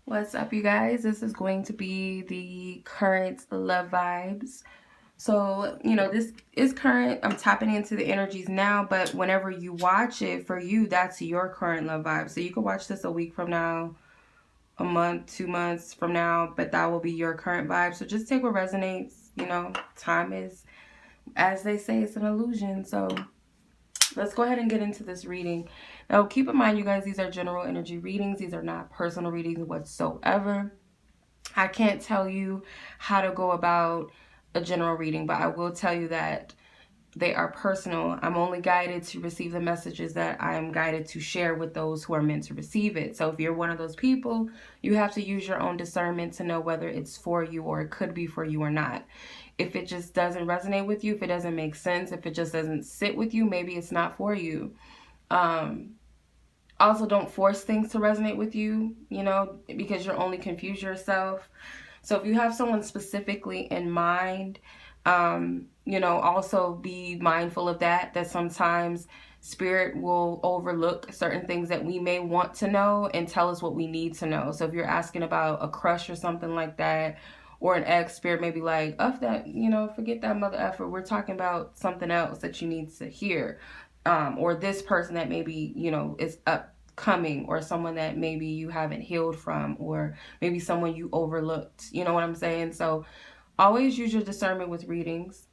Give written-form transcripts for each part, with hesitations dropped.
What's up, you guys? This is going to be the current love vibes. So, this is current. I'm tapping into the energies now, but whenever you watch it, for you, that's your current love vibe. So you can watch this a week from now, a month, 2 months from now, but that will be your current vibe. So just take what resonates. Time is, as they say, it's an illusion. So let's go ahead and get into this reading. Now, keep in mind, you guys, these are general energy readings. These are not personal readings whatsoever. I can't tell you how to go about a general reading, but I will tell you that they are personal. I'm only guided to receive the messages that I am guided to share with those who are meant to receive it. So if you're one of those people, you have to use your own discernment to know whether it's for you or it could be for you or not. If it just doesn't resonate with you, if it doesn't make sense, if it just doesn't sit with you, maybe it's not for you. Also, don't force things to resonate with you, because you'll only confuse yourself. So if you have someone specifically in mind, also be mindful of that sometimes spirit will overlook certain things that we may want to know and tell us what we need to know. So if you're asking about a crush or something like that, or an ex, spirit may be like, "F that, forget that mother effer. We're talking about something else that you need to hear." Or this person that maybe, is upcoming, or someone that maybe you haven't healed from, or maybe someone you overlooked. You know what I'm saying? So always use your discernment with readings.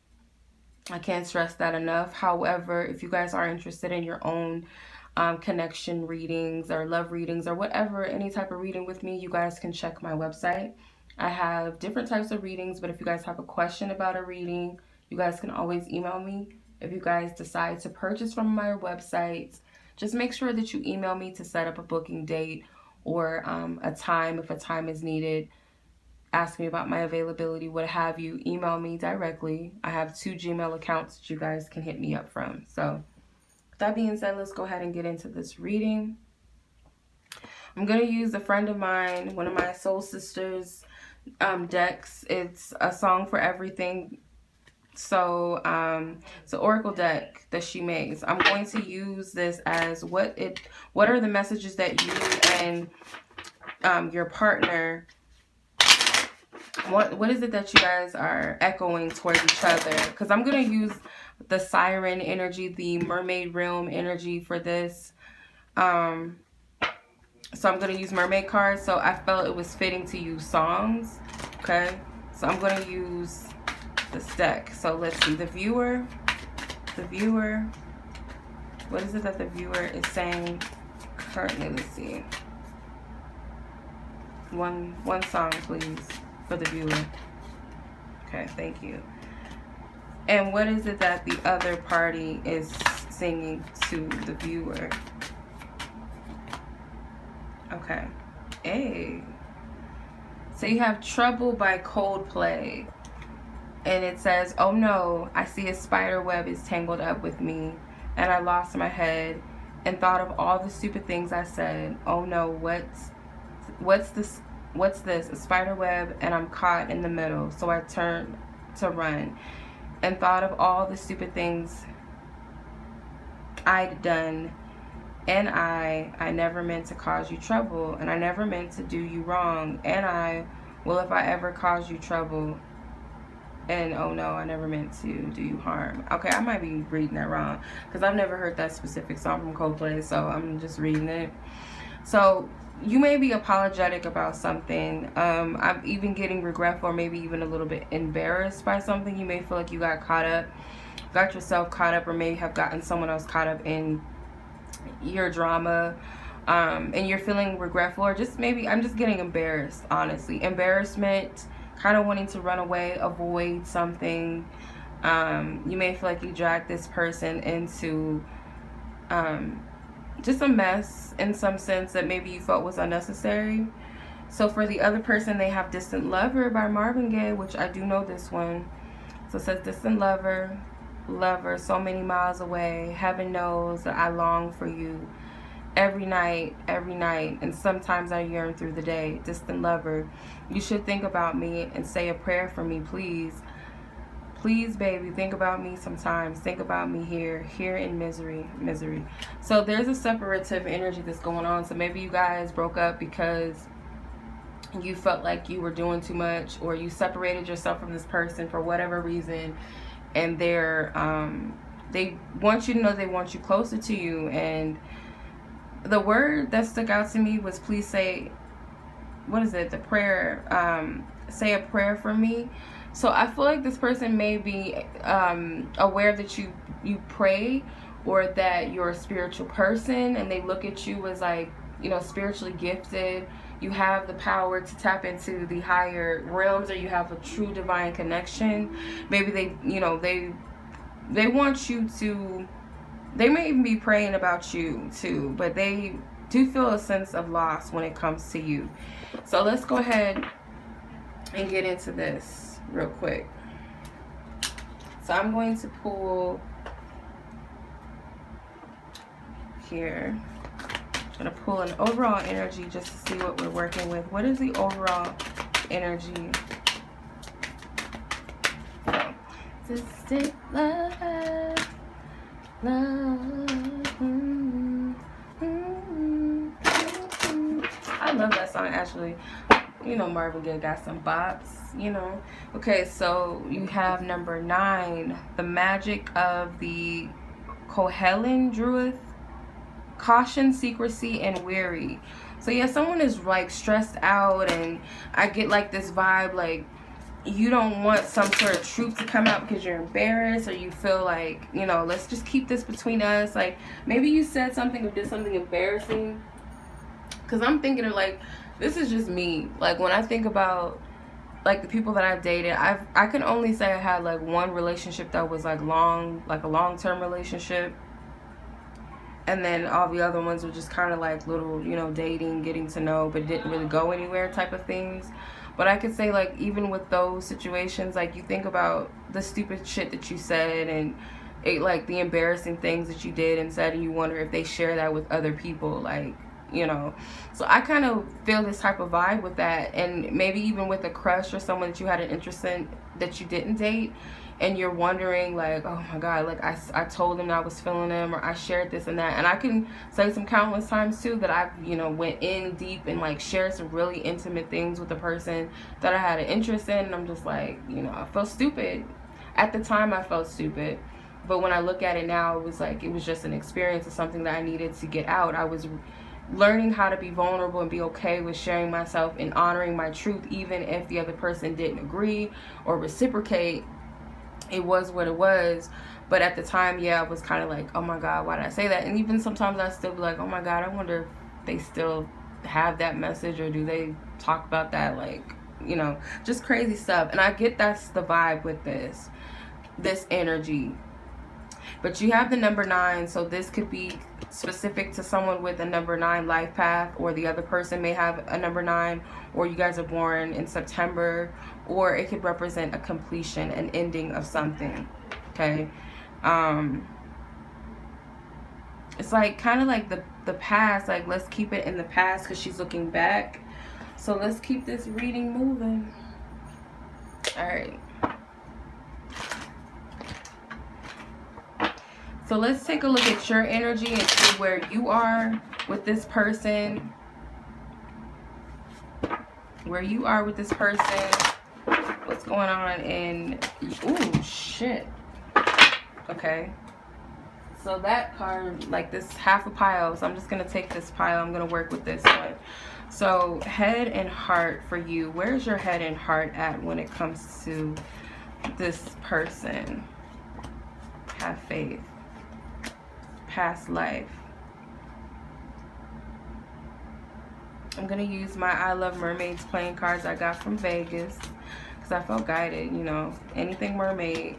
I can't stress that enough. However, if you guys are interested in your own connection readings or love readings or whatever, any type of reading with me, you guys can check my website. I have different types of readings, but if you guys have a question about a reading, you guys can always email me. If you guys decide to purchase from my website, just make sure that you email me to set up a booking date or a time if a time is needed. Ask me about my availability, what have you. Email me directly. I have 2 Gmail accounts that you guys can hit me up from. So with that being said, let's go ahead and get into this reading. I'm going to use a friend of mine, one of my soul sisters decks. It's a song for everything. So it's an oracle deck that she makes. I'm going to use this as what are the messages that you and your partner, what is it that you guys are echoing towards each other? Because I'm going to use the siren energy, the mermaid realm energy for this. So I'm going to use mermaid cards. So I felt it was fitting to use songs. Okay. So I'm going to use this deck. So let's see. The viewer. What is it that the viewer is saying currently? Let's see. One song, please, for the viewer. Okay, thank you. And what is it that the other party is singing to the viewer? Okay. Hey. So you have Trouble by Coldplay. And it says, "Oh no, I see a spider web is tangled up with me. And I lost my head and thought of all the stupid things I said. Oh no, what's this? A spider web, and I'm caught in the middle. So I turned to run and thought of all the stupid things I'd done. And I never meant to cause you trouble, and I never meant to do you wrong. And if I ever cause you trouble, and oh no, I never meant to do you harm." Okay, I might be reading that wrong because I've never heard that specific song from Coldplay, so I'm just reading it. So you may be apologetic about something. I'm even getting regretful, or maybe even a little bit embarrassed by something. You may feel like you got yourself caught up, or maybe have gotten someone else caught up in your drama, and you're feeling regretful, or just maybe I'm just getting embarrassed, honestly. Embarrassment, kind of wanting to run away, avoid something. You may feel like you dragged this person into just a mess in some sense that maybe you felt was unnecessary. So for the other person, they have Distant Lover by Marvin Gaye, which I do know this one. So it says, "Distant lover, so many miles away. Heaven knows that I long for you every night, and sometimes I yearn through the day. Distant lover, you should think about me and say a prayer for me, please. Please, baby, think about me sometimes. Think about me here in misery. So there's a separative energy that's going on. So maybe you guys broke up because you felt like you were doing too much, or you separated yourself from this person for whatever reason, and they want you to know they want you closer to you. And the word that stuck out to me was, please say, what is it, the prayer, say a prayer for me. So I feel like this person may be aware that you pray, or that you're a spiritual person, and they look at you as like, you know, spiritually gifted. You have the power to tap into the higher realms, or you have a true divine connection. Maybe they, you know, they want you to, they may even be praying about you too, but they do feel a sense of loss when it comes to you. So let's go ahead and get into this real quick. So I'm going to pull here. I'm going to pull an overall energy just to see what we're working with. What is the overall energy? So, distant love, I love that song, actually. You know, Marvin Gaye got some bops, you know. Okay, so you have number 9, the magic of the Kohelin Druid. Caution, secrecy, and weary. So yeah, someone is like stressed out, and I get like this vibe like you don't want some sort of truth to come out because you're embarrassed, or you feel like, you know, let's just keep this between us. Like maybe you said something or did something embarrassing, because I'm thinking of like, this is just me. Like when I think about like the people that I've dated, I can only say I had like one relationship that was like long, like a long-term relationship. And then all the other ones were just kind of like little, you know, dating, getting to know, but it didn't really go anywhere type of things. But I could say like even with those situations, like you think about the stupid shit that you said, and it, like the embarrassing things that you did and said, and you wonder if they share that with other people, like, you know. So I kind of feel this type of vibe with that. And maybe even with a crush or someone that you had an interest in that you didn't date, and you're wondering like, oh my god, like I told him I was feeling him, or I shared this and that. And I can say some countless times too that I've, you know, went in deep and like shared some really intimate things with the person that I had an interest in, and I'm just like, you know, I felt stupid. At the time I felt stupid, but when I look at it now, it was like, it was just an experience of something that I needed to get out. I was learning how to be vulnerable and be okay with sharing myself and honoring my truth, even if the other person didn't agree or reciprocate. It was what it was. But at the time, yeah, I was kind of like, oh my god, why did I say that? And even sometimes I still be like, oh my god, I wonder if they still have that message, or do they talk about that, like, you know, just crazy stuff. And I get that's the vibe with this energy. But you have the number 9, so this could be specific to someone with a number 9 life path, or the other person may have a number 9, or you guys are born in September, or it could represent a completion, an ending of something. Okay, it's like kind of like the past, like let's keep it in the past, because she's looking back. So let's keep this reading moving. All right. So let's take a look at your energy and see where you are with this person. Where you are with this person. What's going on in... Ooh, shit. Okay. So that card, like this half a pile. So I'm just going to take this pile. I'm going to work with this one. So head and heart for you. Where's your head and heart at when it comes to this person? Have faith. Past life. I'm gonna use my I Love Mermaids playing cards I got from Vegas, because I felt guided, you know, anything mermaid.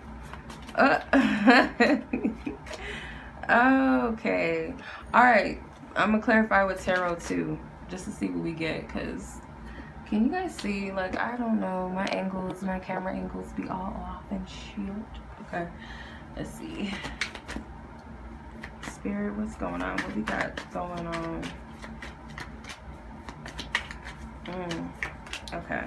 Okay, all right, I'm gonna clarify with tarot too, just to see what we get, because can you guys see, like, I don't know, my angles, my camera angles be all off and shit. Okay, let's see. Spirit, what's going on? What we got going on? Okay.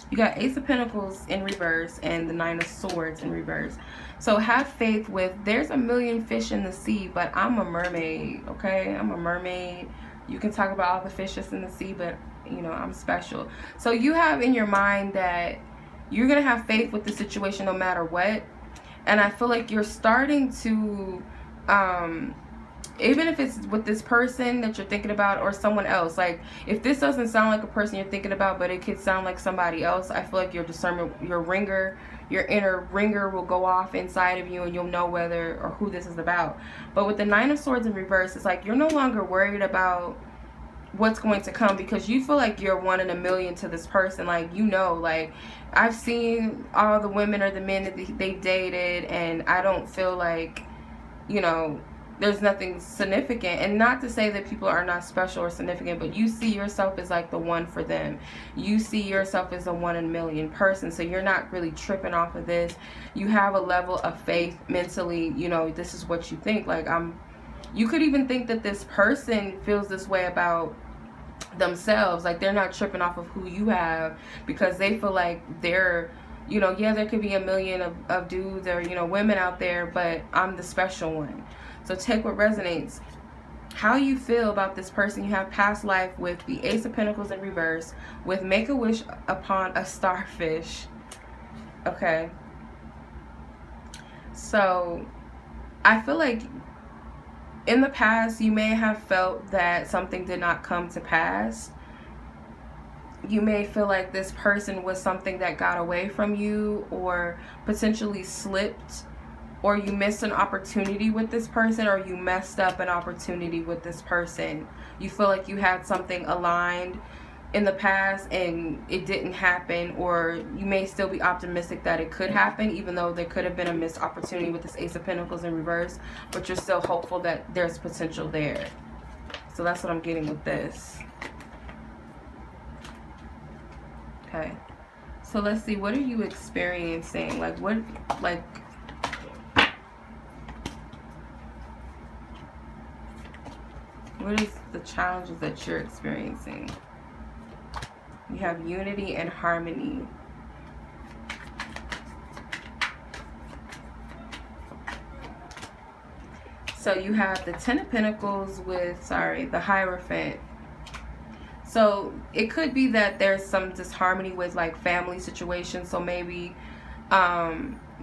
You got Ace of Pentacles in reverse and the 9 of Swords in reverse. So have faith with, there's a million fish in the sea, but I'm a mermaid, okay? I'm a mermaid. You can talk about all the fish that's in the sea, but you know, I'm special. So you have in your mind that you're going to have faith with the situation no matter what. And I feel like you're starting to, even if it's with this person that you're thinking about or someone else, like if this doesn't sound like a person you're thinking about, but it could sound like somebody else, I feel like your discernment, your inner ringer will go off inside of you, and you'll know whether or who this is about. But with the Nine of Swords in reverse, it's like you're no longer worried about what's going to come, because you feel like you're one in a million to this person. Like, you know, like I've seen all the women or the men that they dated, and I don't feel like, you know, there's nothing significant. And not to say that people are not special or significant, but you see yourself as like the one for them. You see yourself as a 1 in a million person. So you're not really tripping off of this. You have a level of faith mentally, you know, this is what you think. Like, you could even think that this person feels this way about themselves. Like, they're not tripping off of who you have, because they feel like they're, you know, yeah, there could be a million of dudes or, you know, women out there, but I'm the special one. So take what resonates. How you feel about this person. You have past life with the Ace of Pentacles in reverse, with make a wish upon a starfish. Okay. So I feel like in the past you may have felt that something did not come to pass. You may feel like this person was something that got away from you, or potentially slipped, or you missed an opportunity with this person, or you messed up an opportunity with this person. You feel like you had something aligned in the past and it didn't happen, or you may still be optimistic that it could happen, even though there could have been a missed opportunity with this Ace of Pentacles in reverse, but you're still hopeful that there's potential there. So that's what I'm getting with this. Okay. So let's see, what are you experiencing? Like, what is the challenges that you're experiencing? You have unity and harmony. So you have the Ten of Pentacles with, the Hierophant. So it could be that there's some disharmony with like family situations. So maybe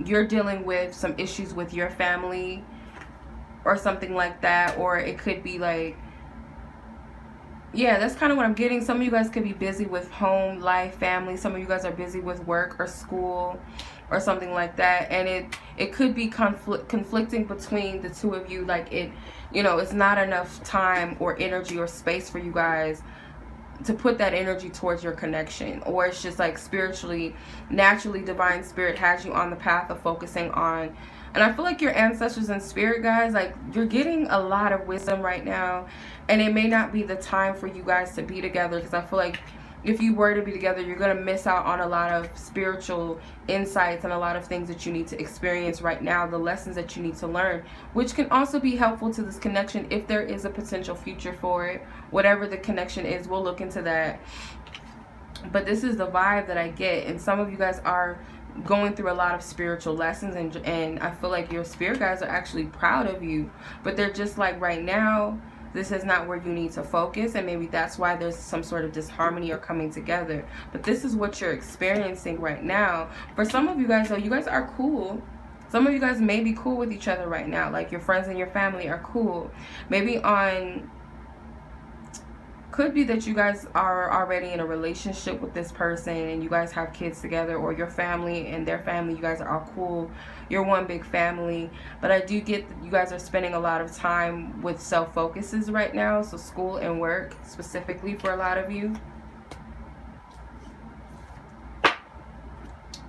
you're dealing with some issues with your family or something like that. Or it could be like, yeah, that's kind of what I'm getting. Some of you guys could be busy with home life, family. Some of you guys are busy with work or school or something like that. And it could be conflicting between the two of you. Like, you know, it's not enough time or energy or space for you guys to put that energy towards your connection. Or it's just like spiritually, naturally, divine spirit has you on the path of focusing on. And I feel like your ancestors and spirit guys, like, you're getting a lot of wisdom right now. And it may not be the time for you guys to be together, because I feel like if you were to be together, you're going to miss out on a lot of spiritual insights and a lot of things that you need to experience right now, the lessons that you need to learn, which can also be helpful to this connection if there is a potential future for it. Whatever the connection is, we'll look into that. But this is the vibe that I get. And some of you guys are going through a lot of spiritual lessons, and I feel like your spirit guys are actually proud of you, but they're just like, right now this is not where you need to focus, and maybe that's why there's some sort of disharmony or coming together. But this is what you're experiencing right now. For some of you guys though, you guys are cool. Some of you guys may be cool with each other right now, like your friends and your family are cool. Maybe could be that you guys are already in a relationship with this person and you guys have kids together, or your family and their family, you guys are all cool. You're one big family. But I do get that you guys are spending a lot of time with self-focuses right now. So school and work specifically for a lot of you.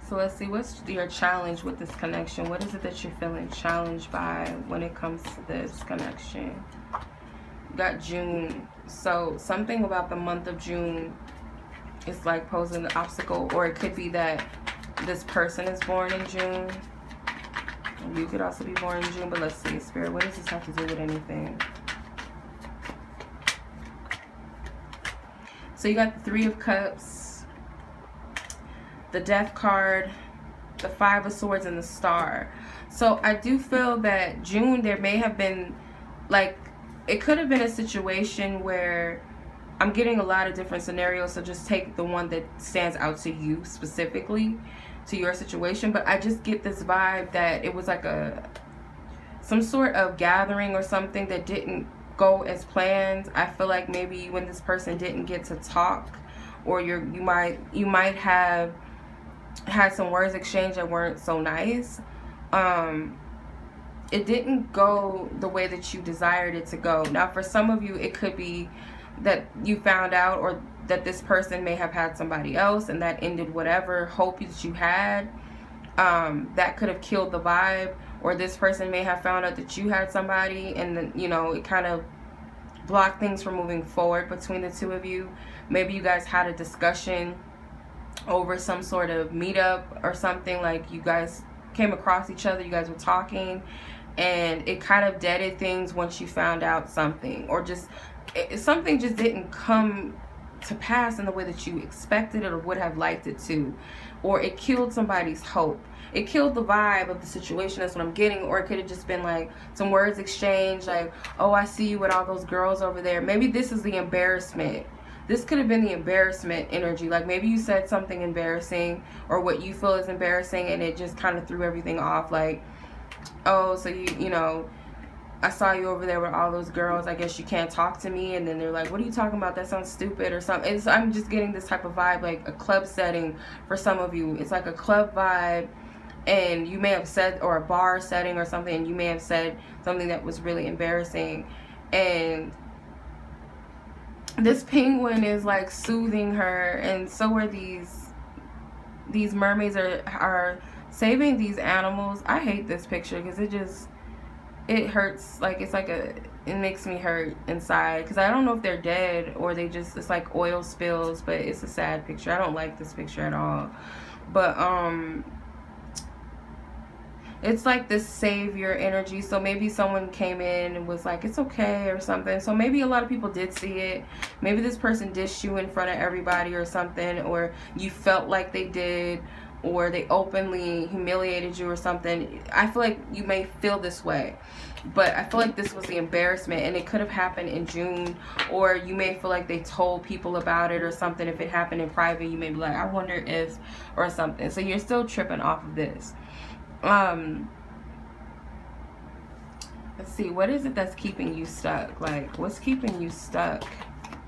So let's see, what's your challenge with this connection? What is it that you're feeling challenged by when it comes to this connection? You got June. So something about the month of June is like posing an obstacle, or it could be that this person is born in June. You could also be born in June, but let's see, Spirit, what does this have to do with anything? So you got the Three of Cups, the Death card, the Five of Swords, and the Star. So I do feel that June, there may have been, like, it could have been a situation where I'm getting a lot of different scenarios, so just take the one that stands out to you specifically, to your situation. But I just get this vibe that it was like some sort of gathering or something that didn't go as planned. I feel like maybe when this person didn't get to talk, or you might have had some words exchanged that weren't so nice. It didn't go the way that you desired it to go. Now, for some of you, it could be that you found out, or that this person may have had somebody else, and that ended whatever hope that you had. That could have killed the vibe. Or this person may have found out that you had somebody, and then, you know, it kind of blocked things from moving forward between the two of you. Maybe you guys had a discussion over some sort of meetup or something, like you guys came across each other, you guys were talking, and it kind of deaded things once you found out something, or just something just didn't come to pass in the way that you expected it or would have liked it to, or it killed somebody's hope. It killed the vibe of the situation. That's what I'm getting. Or it could have just been like some words exchanged, like, oh, I see you with all those girls over there. Maybe this is the embarrassment. This could have been the embarrassment energy. Like maybe you said something embarrassing, or what you feel is embarrassing, and it just kind of threw everything off. Like, oh, so you know, I saw you over there with all those girls. I guess you can't talk to me. And then they're like, what are you talking about? That sounds stupid or something. I'm just getting this type of vibe, like a club setting for some of you. It's like a club vibe. And you may have said, or a bar setting or something, and you may have said something that was really embarrassing. And this penguin is like soothing her, and so are these mermaids are saving these animals. I hate this picture because it hurts. Like it makes me hurt inside, because I don't know if they're dead or it's like oil spills, but it's a sad picture. I don't like this picture at all. But it's like this savior energy. So maybe someone came in and was like, it's okay or something. So maybe a lot of people did see it. Maybe this person dished you in front of everybody or something, or you felt like they did, or they openly humiliated you or something. I feel like you may feel this way, but I feel like this was the embarrassment, and it could have happened in June, or you may feel like they told people about it or something. If it happened in private, you may be like, I wonder if, or something. So you're still tripping off of this. Let's see, what is it that's keeping you stuck? Like, what's keeping you stuck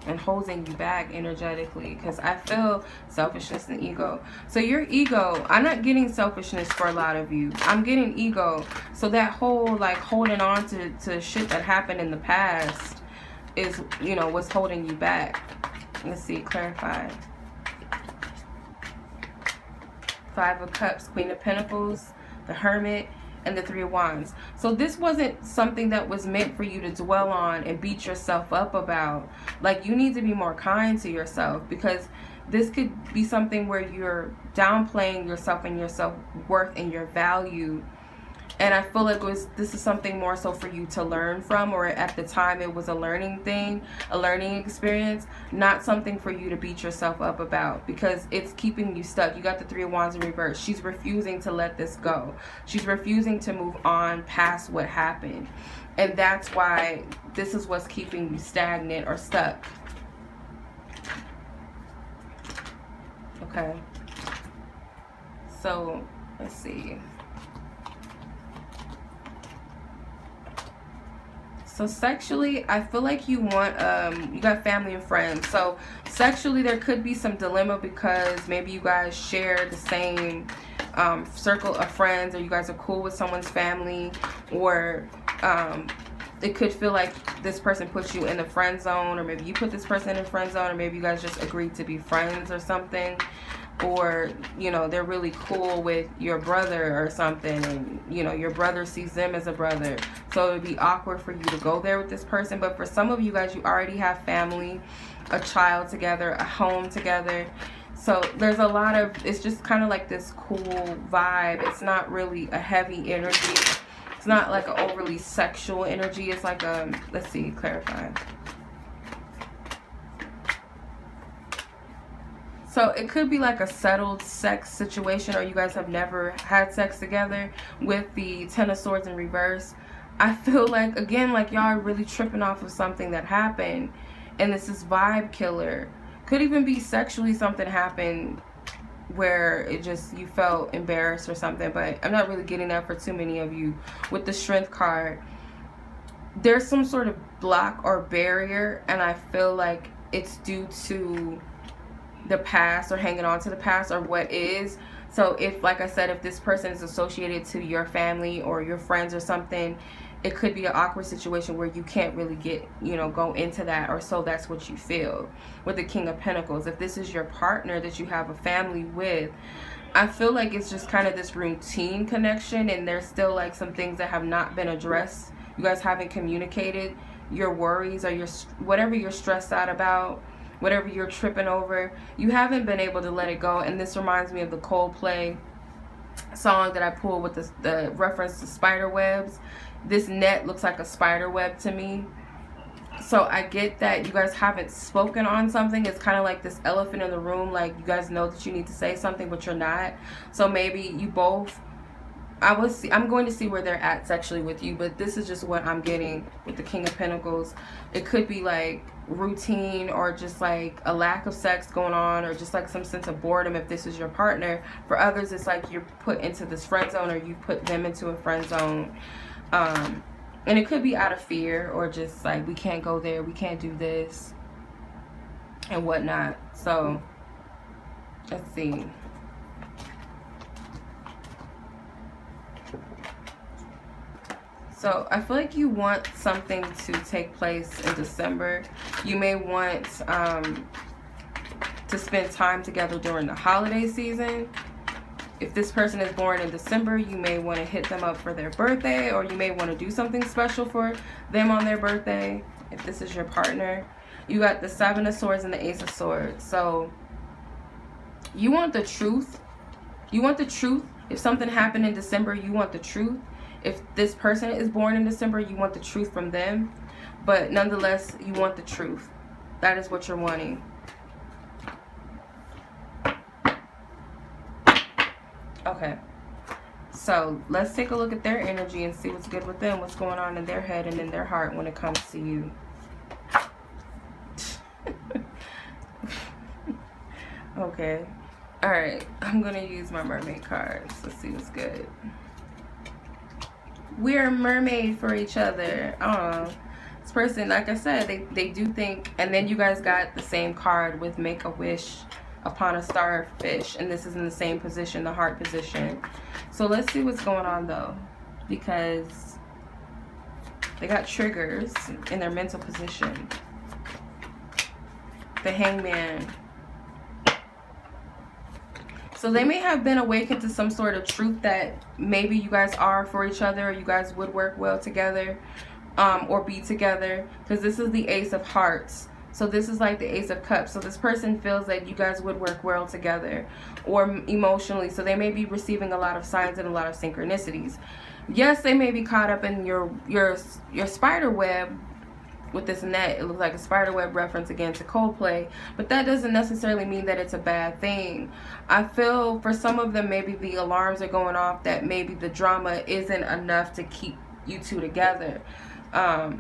and holding you back energetically? Because I feel selfishness and ego. So your ego, I'm not getting selfishness for a lot of you. I'm getting ego. So that whole like holding on to shit that happened in the past is, you know, what's holding you back. Let's see, clarify. 5 of Cups, Queen of Pentacles, the Hermit, and the 3 of Wands. So this wasn't something that was meant for you to dwell on and beat yourself up about. Like, you need to be more kind to yourself, because this could be something where you're downplaying yourself and your self-worth and your value. And I feel like this is something more so for you to learn from, or at the time it was a learning thing, a learning experience, not something for you to beat yourself up about, because it's keeping you stuck. You got the 3 of Wands in reverse. She's refusing to let this go. She's refusing to move on past what happened. And that's why this is what's keeping you stagnant or stuck. Okay. So, let's see. So sexually, I feel like you want, you got family and friends. So sexually, there could be some dilemma, because maybe you guys share the same circle of friends, or you guys are cool with someone's family, or it could feel like this person puts you in the friend zone, or maybe you put this person in the friend zone, or maybe you guys just agreed to be friends or something. Or, you know, they're really cool with your brother or something, and, you know, your brother sees them as a brother. So it would be awkward for you to go there with this person. But for some of you guys, you already have family, a child together, a home together. So there's a lot of, it's just kind of like this cool vibe. It's not really a heavy energy. It's not like an overly sexual energy. It's like a, let's see, clarify. So it could be like a settled sex situation, or you guys have never had sex together, with the 10 of Swords in reverse. I feel like, again, like y'all are really tripping off of something that happened. And this is vibe killer. Could even be sexually something happened where it just, you felt embarrassed or something, but I'm not really getting that for too many of you. With the Strength card, there's some sort of block or barrier, and I feel like it's due to the past or hanging on to the past or what is. So if, like I said, if this person is associated to your family or your friends or something, it could be an awkward situation where you can't really get, go into that, or so that's what you feel. With the King of Pentacles, if this is your partner that you have a family with, I feel like it's just kind of this routine connection, and there's still like some things that have not been addressed. You guys haven't communicated your worries or your whatever you're stressed out about, whatever you're tripping over. You haven't been able to let it go. And this reminds me of the Coldplay song that I pulled with the reference to spider webs. This net looks like a spider web to me. So I get that you guys haven't spoken on something. It's kind of like this elephant in the room. Like, you guys know that you need to say something, but you're not. So maybe you both, I'm going to see where they're at sexually with you, but this is just what I'm getting with the King of Pentacles. It could be like routine, or just like a lack of sex going on, or just like some sense of boredom if this is your partner. For others, it's like you're put into this friend zone, or you put them into a friend zone. And it could be out of fear, or just like, we can't go there, we can't do this, and whatnot. So, let's see. So, I feel like you want something to take place in December. You may want to spend time together during the holiday season. If this person is born in December, you may want to hit them up for their birthday, or you may want to do something special for them on their birthday, if this is your partner. You got the Seven of Swords and the Ace of Swords. So, you want the truth. You want the truth. If something happened in December, you want the truth. If this person is born in December, you want the truth from them. But nonetheless, you want the truth. That is what you're wanting. Okay, so let's take a look at their energy and see what's good with them, what's going on in their head and in their heart when it comes to you. Okay, all right, I'm gonna use my mermaid cards. Let's see what's good. We're a mermaid for each other. This person, like I said, they do think, and then you guys got the same card with make a wish upon a starfish, and this is in the same position, the heart position. So let's see what's going on though, because they got triggers in their mental position. The Hangman. So they may have been awakened to some sort of truth that maybe you guys are for each other, or you guys would work well together, or be together, because this is the Ace of Hearts. So this is like the Ace of Cups. So this person feels that you guys would work well together, or emotionally. So they may be receiving a lot of signs and a lot of synchronicities. Yes, they may be caught up in your spider web with this net. It looks like a spider web reference again to Coldplay, but that doesn't necessarily mean that it's a bad thing. I feel for some of them, maybe the alarms are going off that maybe the drama isn't enough to keep you two together.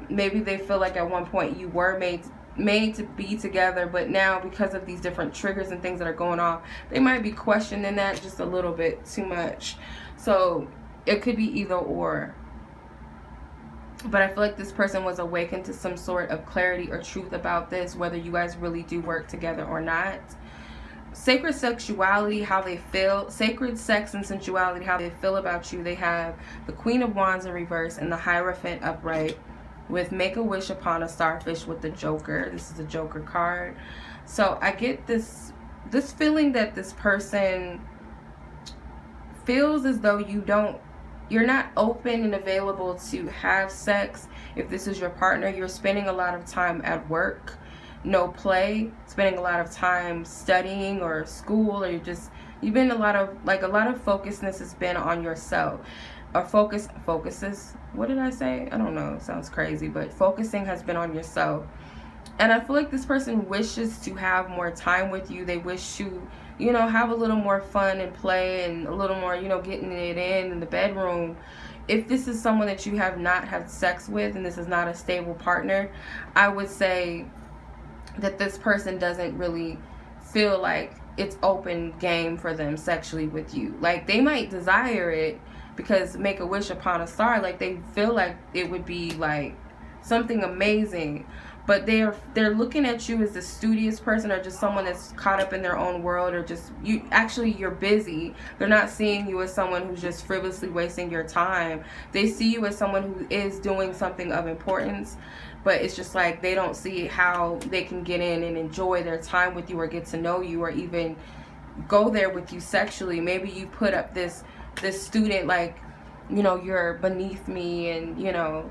Maybe they feel like at one point you were made to be together, but now because of these different triggers and things that are going on, they might be questioning that just a little bit too much. So it could be either or, but I feel like this person was awakened to some sort of clarity or truth about this, whether you guys really do work together or not. Sacred sexuality, how they feel, sacred sex and sensuality, how they feel about you. They have the Queen of Wands in reverse and the Hierophant upright, with make a wish upon a starfish with the Joker. This is the Joker card. So I get this feeling that this person feels as though you're not open and available to have sex. If this is your partner, you're spending a lot of time at work, no play, spending a lot of time studying or school, or you've been a lot of focusness has been on yourself. Or focuses, what did I say? I don't know, it sounds crazy, but focusing has been on yourself. And I feel like this person wishes to have more time with you. They wish to, have a little more fun and play, and a little more, getting it in the bedroom. If this is someone that you have not had sex with, and this is not a stable partner, I would say that this person doesn't really feel like it's open game for them sexually with you. Like, they might desire it because make a wish upon a star, like they feel like it would be like something amazing, but they're looking at you as a studious person, or just someone that's caught up in their own world, or just you're busy. They're not seeing you as someone who's just frivolously wasting your time. They see you as someone who is doing something of importance, but it's just like they don't see how they can get in and enjoy their time with you, or get to know you, or even go there with you sexually. Maybe you put up this student, like, you know, you're beneath me, and, you know,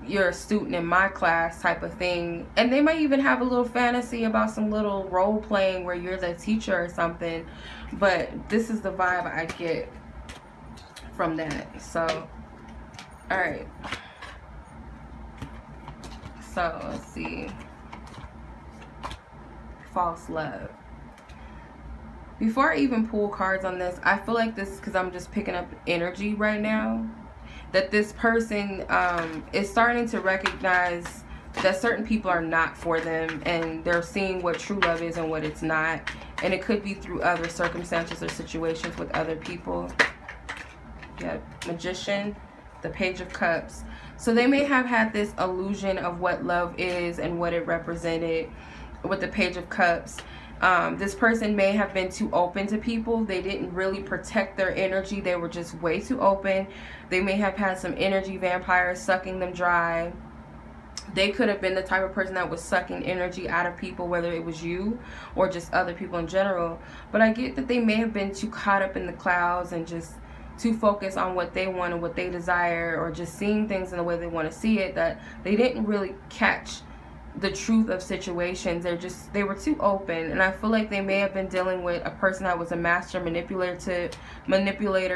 you're a student in my class type of thing. And they might even have a little fantasy about some little role playing where you're the teacher or something. But this is the vibe I get from that. So, alright. So, let's see. False love. Before I even pull cards on this, I feel like this, because I'm just picking up energy right now, that this person is starting to recognize that certain people are not for them, and they're seeing what true love is and what it's not. And it could be through other circumstances or situations with other people. Yeah, Magician, the Page of Cups. So they may have had this illusion of what love is and what it represented with the Page of Cups. This person may have been too open to people. They didn't really protect their energy. They were just way too open. They may have had some energy vampires sucking them dry. They could have been the type of person that was sucking energy out of people, whether it was you or just other people in general. But I get that they may have been too caught up in the clouds and just too focused on what they want and what they desire, or just seeing things in the way they want to see it, that they didn't really catch the truth of situations. They were too open. And I feel like they may have been dealing with a person that was a master manipulator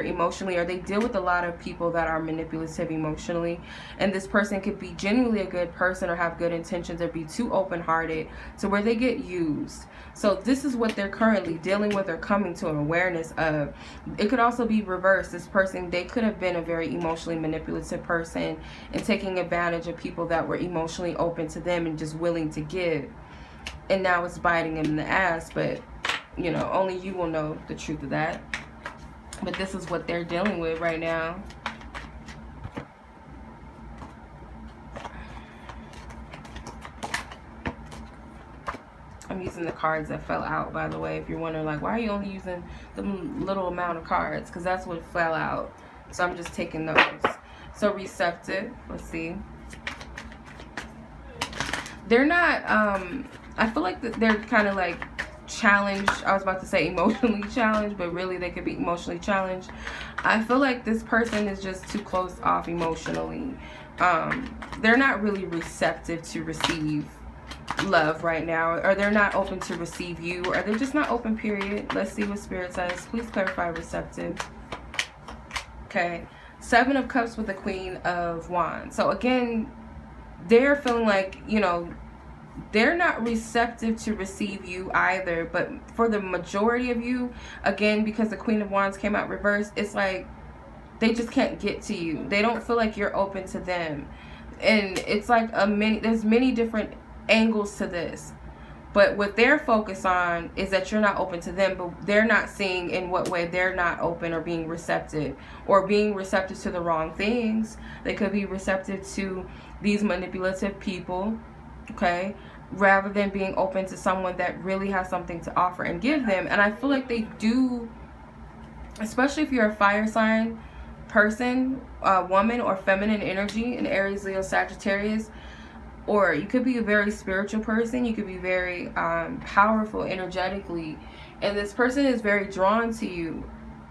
emotionally, or they deal with a lot of people that are manipulative emotionally. And this person could be genuinely a good person or have good intentions, or be too open-hearted to where they get used. So this is what they're currently dealing with or coming to an awareness of. It could also be reversed. This person, they could have been a very emotionally manipulative person and taking advantage of people that were emotionally open to them and just willing to give. And now it's biting them in the ass. But, you know, only you will know the truth of that. But this is what they're dealing with right now. I'm using the cards that fell out, by the way, if you're wondering, like, why are you only using the little amount of cards? Because that's what fell out. So I'm just taking those. So Receptive, let's see. They're not, I feel like they're kind of like challenged. I was about to say emotionally challenged, but really they could be emotionally challenged. I feel like this person is just too closed off emotionally. They're not really receptive to receive love right now, or they're not open to receive you, or they're just not open, period. Let's see what Spirit says. Please clarify Receptive. Okay, 7 of Cups with the Queen of Wands. So again, they're feeling like, you know, they're not receptive to receive you either. But for the majority of you, again, because the Queen of Wands came out reversed, it's like they just can't get to you. They don't feel like you're open to them. And it's like there's many different angles to this, but what they're focused on is that you're not open to them, but they're not seeing in what way they're not open or being receptive, or being receptive to the wrong things. They could be receptive to these manipulative people, okay, rather than being open to someone that really has something to offer and give them. And I feel like they do, especially if you're a fire sign person, woman, or feminine energy in Aries, Leo, Sagittarius. Or you could be a very spiritual person. You could be very powerful energetically. And this person is very drawn to you.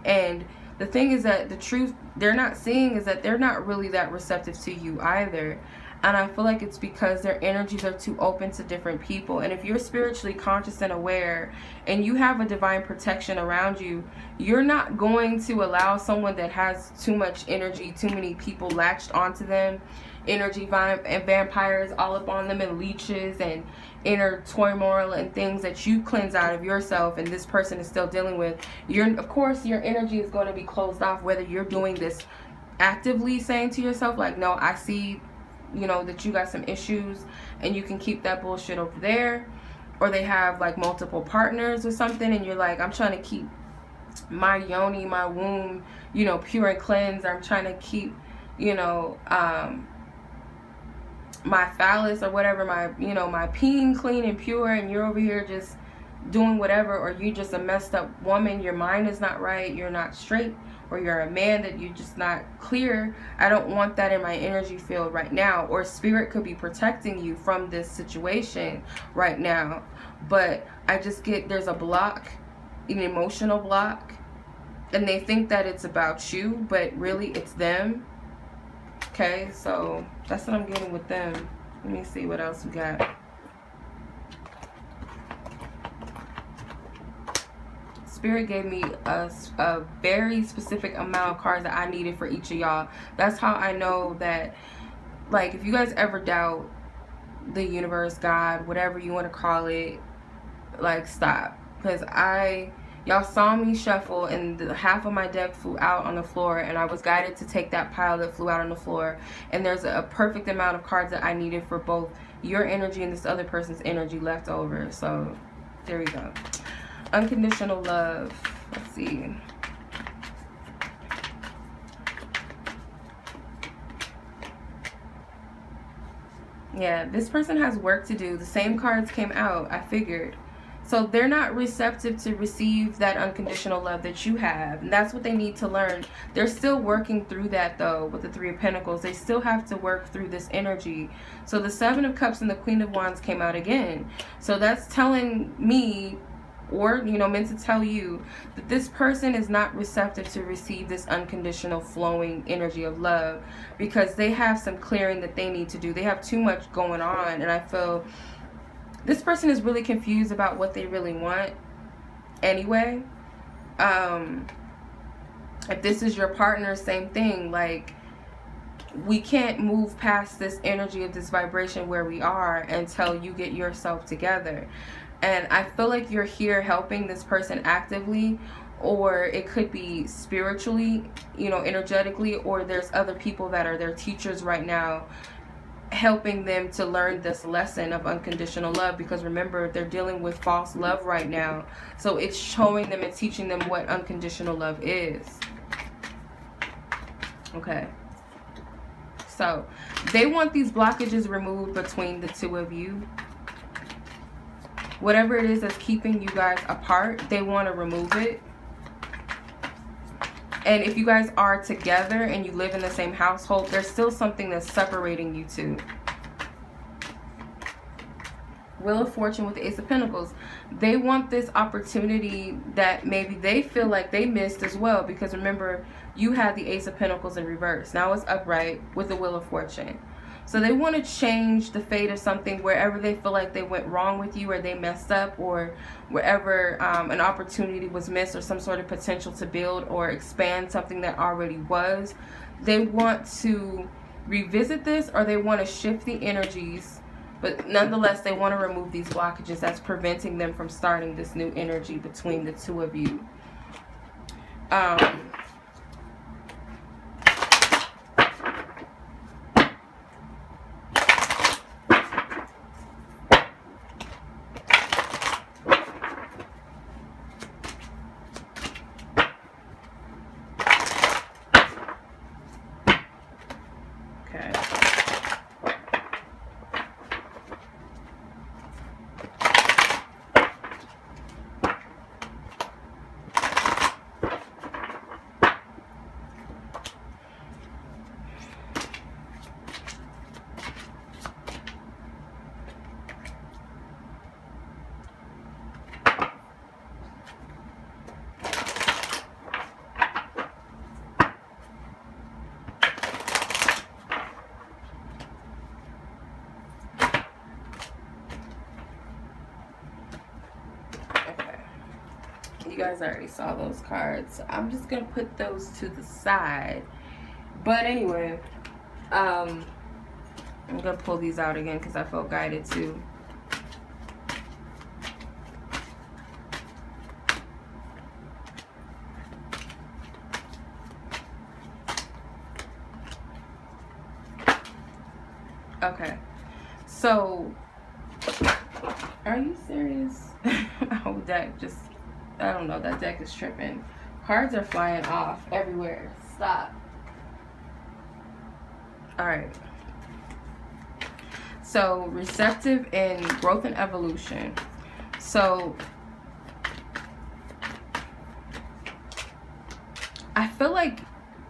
And the thing is that the truth they're not seeing is that they're not really that receptive to you either. And I feel like it's because their energies are too open to different people. And if you're spiritually conscious and aware, and you have a divine protection around you, you're not going to allow someone that has too much energy, too many people latched onto them, energy and vampires all up on them, and leeches and inner turmoil and things that you cleanse out of yourself, and this person is still dealing with. Of course, your energy is going to be closed off, whether you're doing this actively, saying to yourself, like, no, I see you know, that you got some issues and you can keep that bullshit over there. Or they have like multiple partners or something, and you're like, I'm trying to keep my yoni, my womb, you know, pure and cleansed. I'm trying to keep, you know, my phallus or whatever, my, you know, my peen clean and pure, and you're over here just doing whatever. Or you just a messed up woman, your mind is not right, you're not straight, or you're a man that you're just not clear. I don't want that in my energy field right now. Or spirit could be protecting you from this situation right now, but I just get, there's a block, an emotional block, and they think that it's about you, but really it's them. Okay, so that's what I'm getting with them. Let me see what else we got. Spirit gave me a very specific amount of cards that I needed for each of y'all. That's how I know that, like, if you guys ever doubt the universe, God, whatever you want to call it, like, stop. Because y'all saw me shuffle and half of my deck flew out on the floor, and I was guided to take that pile that flew out on the floor. And there's a perfect amount of cards that I needed for both your energy and this other person's energy left over. So there we go. Unconditional love. Let's see. Yeah, this person has work to do. The same cards came out, I figured. So they're not receptive to receive that unconditional love that you have. And that's what they need to learn. They're still working through that, though, with the Three of Pentacles. They still have to work through this energy. So the Seven of Cups and the Queen of Wands came out again. So that's telling me, or, you know, meant to tell you, that this person is not receptive to receive this unconditional flowing energy of love, because they have some clearing that they need to do. They have too much going on, and I feel this person is really confused about what they really want anyway. If this is your partner, same thing. Like, we can't move past this energy of this vibration where we are until you get yourself together. And I feel like you're here helping this person actively, or it could be spiritually, you know, energetically, or there's other people that are their teachers right now, helping them to learn this lesson of unconditional love. Because remember, they're dealing with false love right now. So it's showing them and teaching them what unconditional love is. Okay. So they want these blockages removed between the two of you. Whatever it is that's keeping you guys apart, they want to remove it. And if you guys are together and you live in the same household, there's still something that's separating you two. Wheel of Fortune with the Ace of Pentacles. They want this opportunity that maybe they feel like they missed as well. Because remember, you had the Ace of Pentacles in reverse. Now it's upright with the Wheel of Fortune. So they want to change the fate of something wherever they feel like they went wrong with you, or they messed up, or wherever an opportunity was missed, or some sort of potential to build or expand something that already was. They want to revisit this, or they want to shift the energies, but nonetheless they want to remove these blockages that's preventing them from starting this new energy between the two of you. You guys already saw those cards. I'm just gonna put those to the side. But anyway, I'm gonna pull these out again because I felt guided to. Okay. So, are you serious? Oh, deck just, I don't know, that deck is tripping. Cards are flying off everywhere. Stop. Alright. So, receptive and growth and evolution. So, I feel like,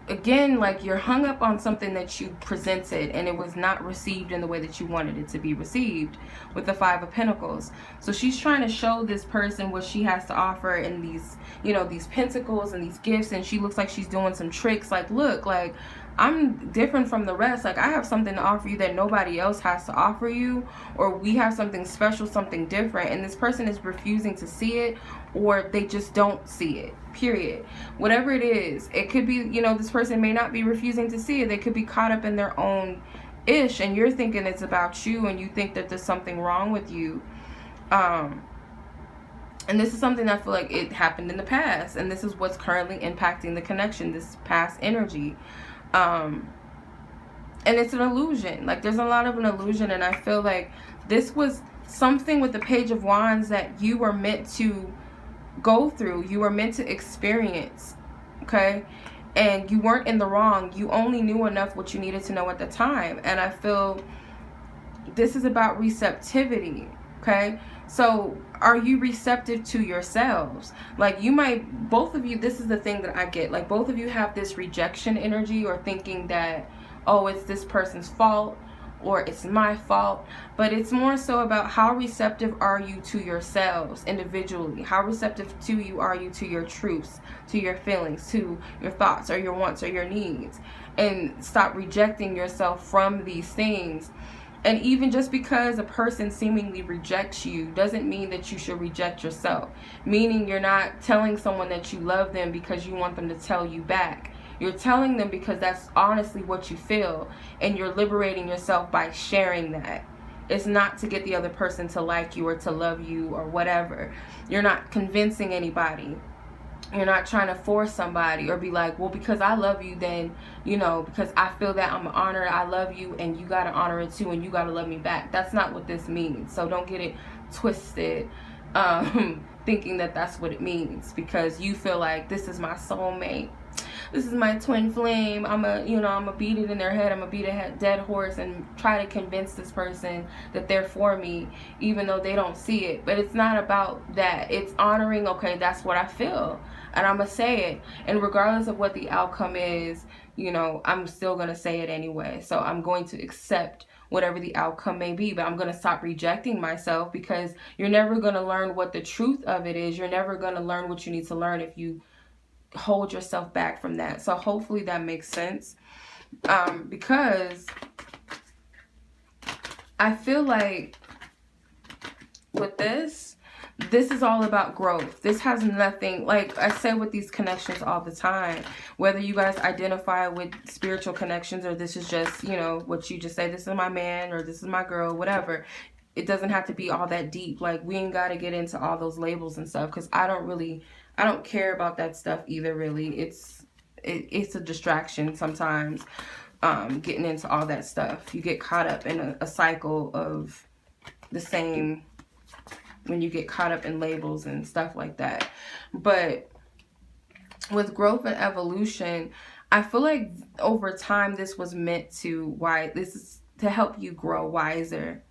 again, like you're hung up on something that you presented and it was not received in the way that you wanted it to be received with the Five of Pentacles. So she's trying to show this person what she has to offer in these, you know, these pentacles and these gifts, and she looks like she's doing some tricks. Like, look, like, I'm different from the rest. Like, I have something to offer you that nobody else has to offer you, or we have something special, something different, and this person is refusing to see it, or they just don't see it, period. Whatever it is, it could be, you know, this person may not be refusing to see it. They could be caught up in their own ish, and you're thinking it's about you, and you think that there's something wrong with you. And this is something that I feel like it happened in the past, and this is what's currently impacting the connection, this past energy. And it's an illusion. Like, there's a lot of an illusion, and I feel like this was something with the Page of Wands that you were meant to go through. You were meant to experience, okay? And you weren't in the wrong. You only knew enough what you needed to know at the time. And I feel this is about receptivity, okay? So are you receptive to yourselves? Like, you might, both of you, this is the thing that I get, like, both of you have this rejection energy, or thinking that, oh, it's this person's fault, or it's my fault. But it's more so about how receptive are you to yourselves individually? How receptive to you are you to your truths, to your feelings, to your thoughts, or your wants, or your needs? And stop rejecting yourself from these things. And even just because a person seemingly rejects you doesn't mean that you should reject yourself. Meaning, you're not telling someone that you love them because you want them to tell you back. You're telling them because that's honestly what you feel, and you're liberating yourself by sharing that. It's not to get the other person to like you or to love you or whatever. You're not convincing anybody. You're not trying to force somebody or be like, well, because I love you, then, you know, because I feel that I'm honored, I love you, and you got to honor it too, and you got to love me back. That's not what this means. So don't get it twisted, thinking that that's what it means, because you feel like this is my soulmate. This is my twin flame. I'm a beat it in their head. I'm a beat a dead horse and try to convince this person that they're for me, even though they don't see it. But it's not about that. It's honoring, okay, that's what I feel, and I'm going to say it. And regardless of what the outcome is, you know, I'm still going to say it anyway. So I'm going to accept whatever the outcome may be, but I'm going to stop rejecting myself, because you're never going to learn what the truth of it is. You're never going to learn what you need to learn if you hold yourself back from that. So hopefully that makes sense, because I feel like with this is all about growth. This has nothing, like I say with these connections all the time, whether you guys identify with spiritual connections, or this is just, you know, what you just say, this is my man, or this is my girl, whatever. It doesn't have to be all that deep. Like, we ain't got to get into all those labels and stuff, because I don't care about that stuff either, really. It's a distraction sometimes, getting into all that stuff. You get caught up in a cycle of the same, when you get caught up in labels and stuff like that. But with growth and evolution, I feel like over time this was meant to, this is to help you grow wiser,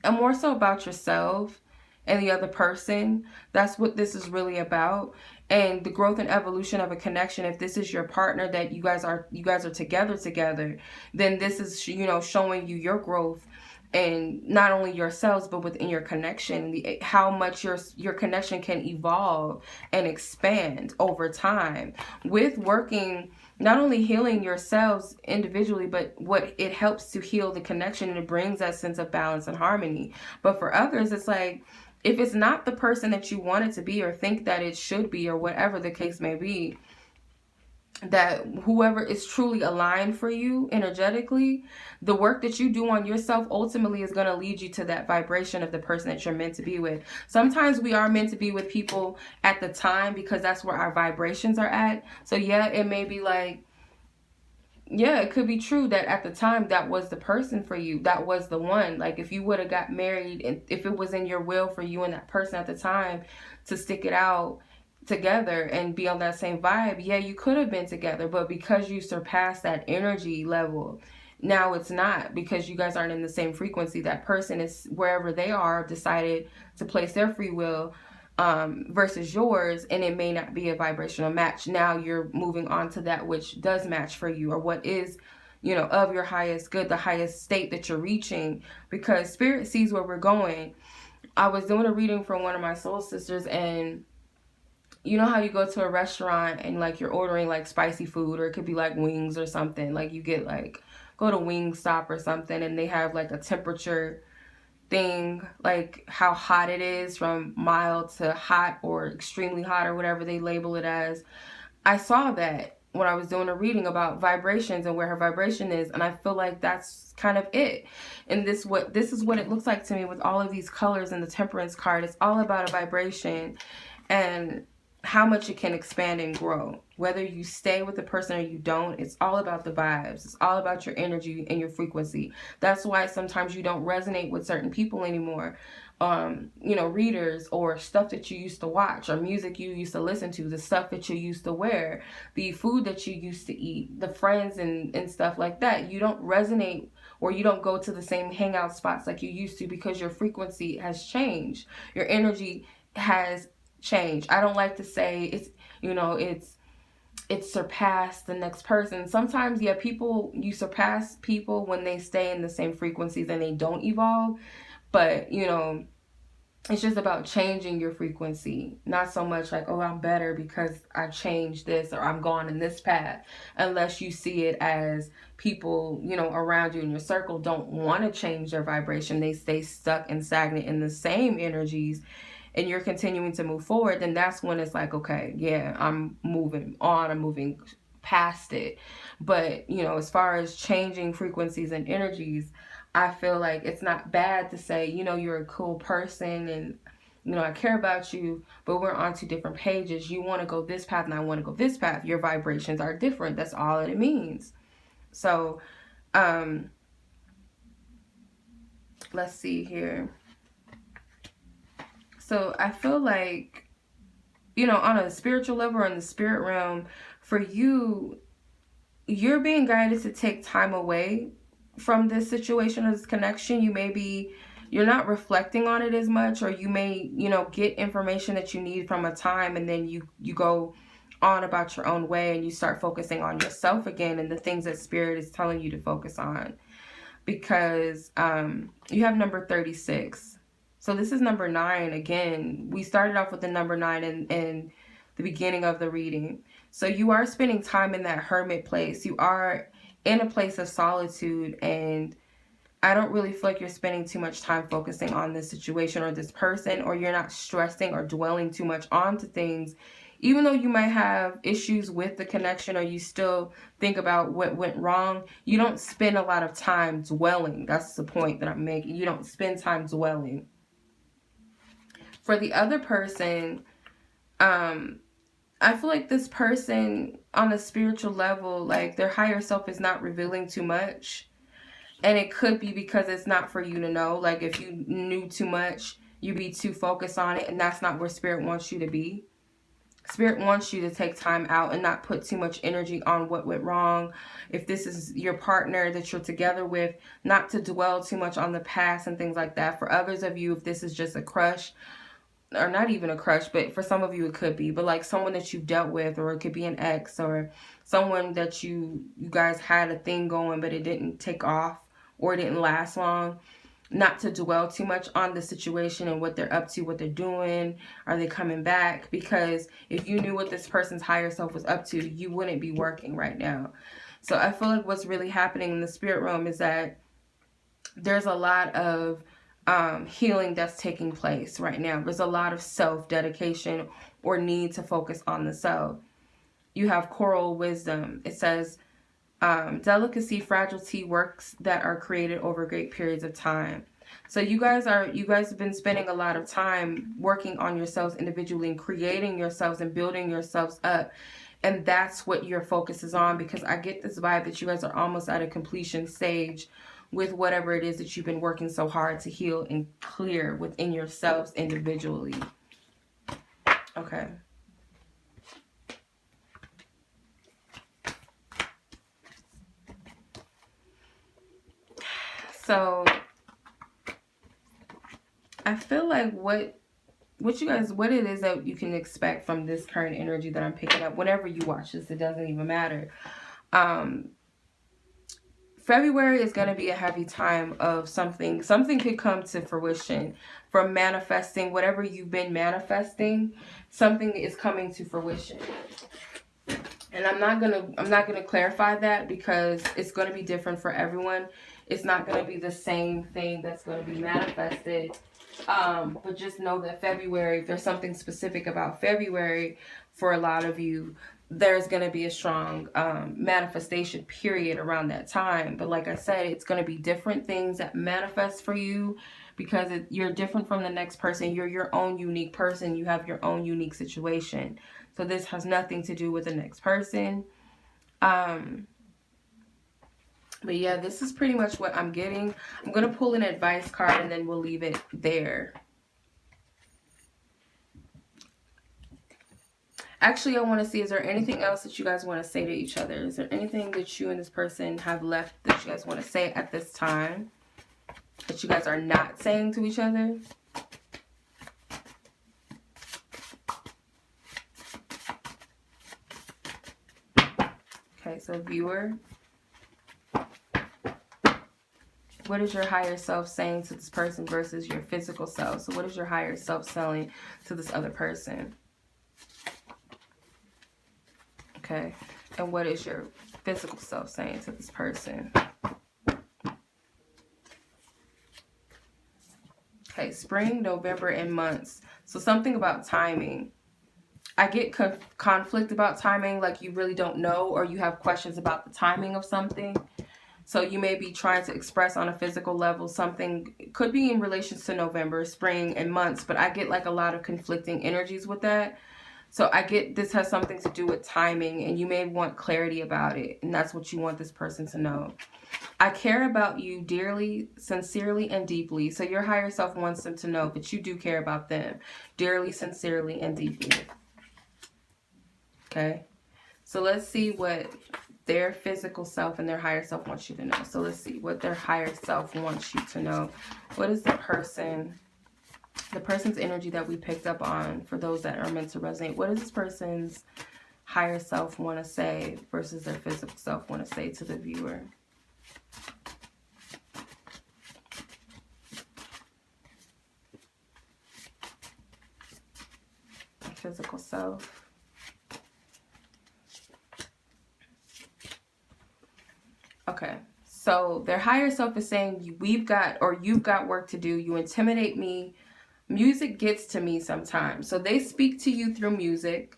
and more so about yourself and the other person. That's what this is really about. And the growth and evolution of a connection, if this is your partner that you guys are together, then this is, you know, showing you your growth, and not only yourselves, but within your connection, how much your connection can evolve and expand over time with working, not only healing yourselves individually, but what it helps to heal the connection, and it brings that sense of balance and harmony. But for others, it's like, if it's not the person that you want it to be, or think that it should be, or whatever the case may be, that whoever is truly aligned for you energetically, the work that you do on yourself ultimately is going to lead you to that vibration of the person that you're meant to be with. Sometimes we are meant to be with people at the time because that's where our vibrations are at. So yeah, it may be like, yeah, it could be true that at the time that was the person for you. That was the one. Like if you would have got married and if it was in your will for you and that person at the time to stick it out together and be on that same vibe, yeah, you could have been together. But because you surpassed that energy level, now it's not, because you guys aren't in the same frequency. That person is wherever they are, decided to place their free will versus yours, and it may not be a vibrational match. Now you're moving on to that which does match for you, or what is, you know, of your highest good, the highest state that you're reaching, because spirit sees where we're going. I was doing a reading for one of my soul sisters, and you know how you go to a restaurant and like you're ordering like spicy food, or it could be like wings or something, like you get like, go to Wingstop or something, and they have like a temperature thing, like how hot it is, from mild to hot or extremely hot or whatever they label it as. I saw that when I was doing a reading about vibrations and where her vibration is, and I feel like that's kind of it. And this is what it looks like to me with all of these colors in the Temperance card. It's all about a vibration and how much it can expand and grow. Whether you stay with the person or you don't, it's all about the vibes. It's all about your energy and your frequency. That's why sometimes you don't resonate with certain people anymore. You know, readers, or stuff that you used to watch, or music you used to listen to, the stuff that you used to wear, the food that you used to eat, the friends and stuff like that. You don't resonate, or you don't go to the same hangout spots like you used to, because your frequency has changed. Your energy has change. I don't like to say it's, you know, it's surpassed the next person. Sometimes, yeah, you surpass people when they stay in the same frequencies and they don't evolve. But, you know, it's just about changing your frequency. Not so much like, oh, I'm better because I changed this, or I'm gone in this path. Unless you see it as people, you know, around you in your circle don't want to change their vibration. They stay stuck and stagnant in the same energies, and you're continuing to move forward, then that's when it's like, okay, yeah, I'm moving on, I'm moving past it. But, you know, as far as changing frequencies and energies, I feel like it's not bad to say, you know, you're a cool person and, you know, I care about you, but we're on two different pages. You want to go this path and I want to go this path. Your vibrations are different. That's all it means. So, let's see here. So I feel like, you know, on a spiritual level or in the spirit realm, for you, you're being guided to take time away from this situation or this connection. You're not reflecting on it as much, or you may, you know, get information that you need from a time, and then you go on about your own way, and you start focusing on yourself again and the things that spirit is telling you to focus on. Because you have number 36. So this is number 9 again. We started off with the number 9 in the beginning of the reading. So you are spending time in that hermit place. You are in a place of solitude, and I don't really feel like you're spending too much time focusing on this situation or this person, or you're not stressing or dwelling too much onto things. Even though you might have issues with the connection, or you still think about what went wrong, you don't spend a lot of time dwelling. That's the point that I'm making. You don't spend time dwelling. For the other person, I feel like this person on a spiritual level, like their higher self is not revealing too much. And it could be because it's not for you to know. Like if you knew too much, you'd be too focused on it, and that's not where spirit wants you to be. Spirit wants you to take time out and not put too much energy on what went wrong. If this is your partner that you're together with, not to dwell too much on the past and things like that. For others of you, if this is just a crush, or not even a crush, but for some of you it could be, but like someone that you've dealt with, or it could be an ex, or someone that you guys had a thing going but it didn't take off, or it didn't last long. Not to dwell too much on the situation and what they're up to, what they're doing, are they coming back? Because if you knew what this person's higher self was up to, you wouldn't be working right now. So I feel like what's really happening in the spirit realm is that there's a lot of healing that's taking place right now. There's a lot of self-dedication or need to focus on the self. You have coral wisdom. It says delicacy, fragility, works that are created over great periods of time. So you guys have been spending a lot of time working on yourselves individually and creating yourselves and building yourselves up And that's what your focus is on, because I get this vibe that you guys are almost at a completion stage with whatever it is that you've been working so hard to heal and clear within yourselves individually. Okay. So I feel like what it is that you can expect from this current energy that I'm picking up whenever you watch this, it doesn't even matter. February is going to be a heavy time of something could come to fruition from manifesting whatever you've been manifesting. Something is coming to fruition. And I'm not going to clarify that because it's going to be different for everyone. It's not going to be the same thing that's going to be manifested. But just know that February, if there's something specific about February for a lot of you, there's going to be a strong manifestation period around that time. But like I said, it's going to be different things that manifest for you because you're different from the next person. You're your own unique person. You have your own unique situation. So this has nothing to do with the next person. But yeah, this is pretty much what I'm getting. I'm going to pull an advice card and then we'll leave it there. Actually, I want to see, is there anything else that you guys want to say to each other? Is there anything that you and this person have left that you guys want to say at this time that you guys are not saying to each other? Okay, so viewer, what is your higher self saying to this person versus your physical self? So what is your higher self saying to this other person? Okay, and what is your physical self saying to this person? Okay, spring, November, and months. So something about timing. I get conflict about timing, like you really don't know, or you have questions about the timing of something. So you may be trying to express on a physical level something, could be in relation to November, spring, and months, but I get like a lot of conflicting energies with that. So I get this has something to do with timing, and you may want clarity about it, and that's what you want this person to know. I care about you dearly, sincerely, and deeply. So your higher self wants them to know that you do care about them dearly, sincerely, and deeply. Okay, so let's see what their physical self and their higher self wants you to know. So let's see what their higher self wants you to know. What is the person's energy that we picked up on for those that are meant to resonate? What does this person's higher self want to say versus their physical self want to say to the viewer? Physical self. Okay, so their higher self is saying you've got work to do. You intimidate me. Music gets to me sometimes. So they speak to you through music,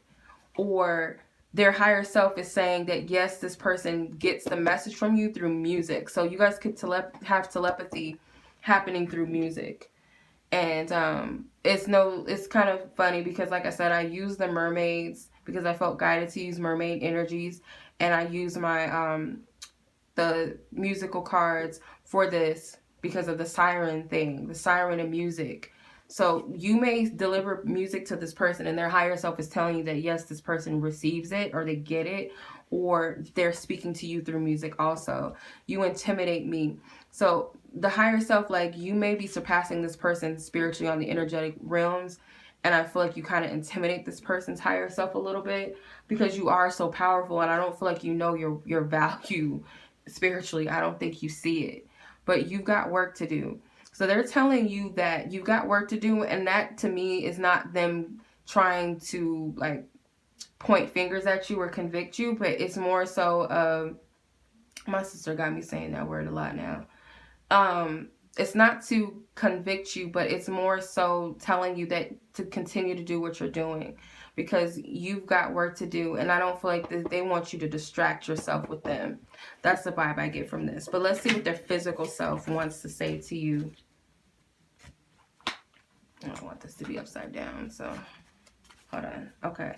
or their higher self is saying that yes, this person gets the message from you through music. So you guys could have telepathy happening through music. And it's kind of funny because like I said, I use the mermaids because I felt guided to use mermaid energies, and I use my the musical cards for this because of the siren thing, the siren and music. So you may deliver music to this person and their higher self is telling you that yes, this person receives it or they get it, or they're speaking to you through music also. You intimidate me. So the higher self, like you may be surpassing this person spiritually on the energetic realms, and I feel like you kind of intimidate this person's higher self a little bit because you are so powerful, and I don't feel like you know your value spiritually. I don't think you see it, but you've got work to do. So they're telling you that you've got work to do, and that to me is not them trying to like point fingers at you or convict you, but it's more so my sister got me saying that word a lot now. It's not to convict you, but it's more so telling you that to continue to do what you're doing because you've got work to do, and I don't feel like they want you to distract yourself with them. That's the vibe I get from this. But let's see what their physical self wants to say to you. I don't want this to be upside down, so hold on. Okay.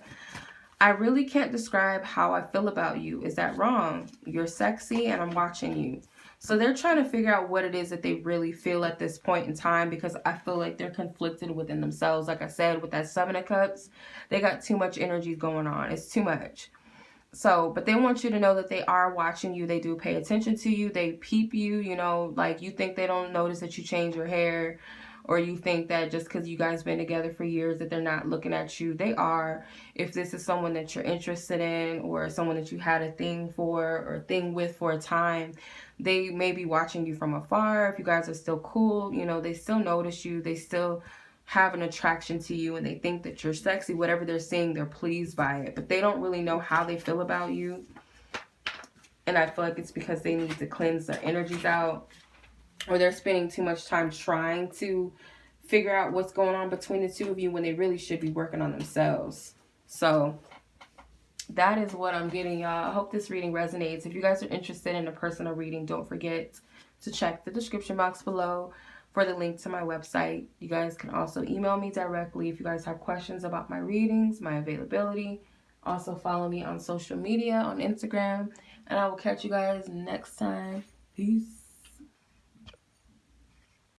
I really can't describe how I feel about you. Is that wrong? You're sexy and I'm watching you. So they're trying to figure out what it is that they really feel at this point in time, because I feel like they're conflicted within themselves. Like I said, with that Seven of Cups, they got too much energy going on. It's too much. So, but they want you to know that they are watching you. They do pay attention to you. They peep you, you know, like you think they don't notice that you change your hair, or you think that just because you guys been together for years that they're not looking at you. They are. If this is someone that you're interested in, or someone that you had a thing for or thing with for a time, they may be watching you from afar. If you guys are still cool, you know, they still notice you. They still have an attraction to you, and they think that you're sexy. Whatever they're seeing, they're pleased by it, but they don't really know how they feel about you. And I feel like it's because they need to cleanse their energies out, or they're spending too much time trying to figure out what's going on between the two of you when they really should be working on themselves. So that is what I'm getting, y'all. I hope this reading resonates. If you guys are interested in a personal reading, don't forget to check the description box below for the link to my website. You guys can also email me directly if you guys have questions about my readings, my availability. Also follow me on social media, on Instagram, and I will catch you guys next time. Peace.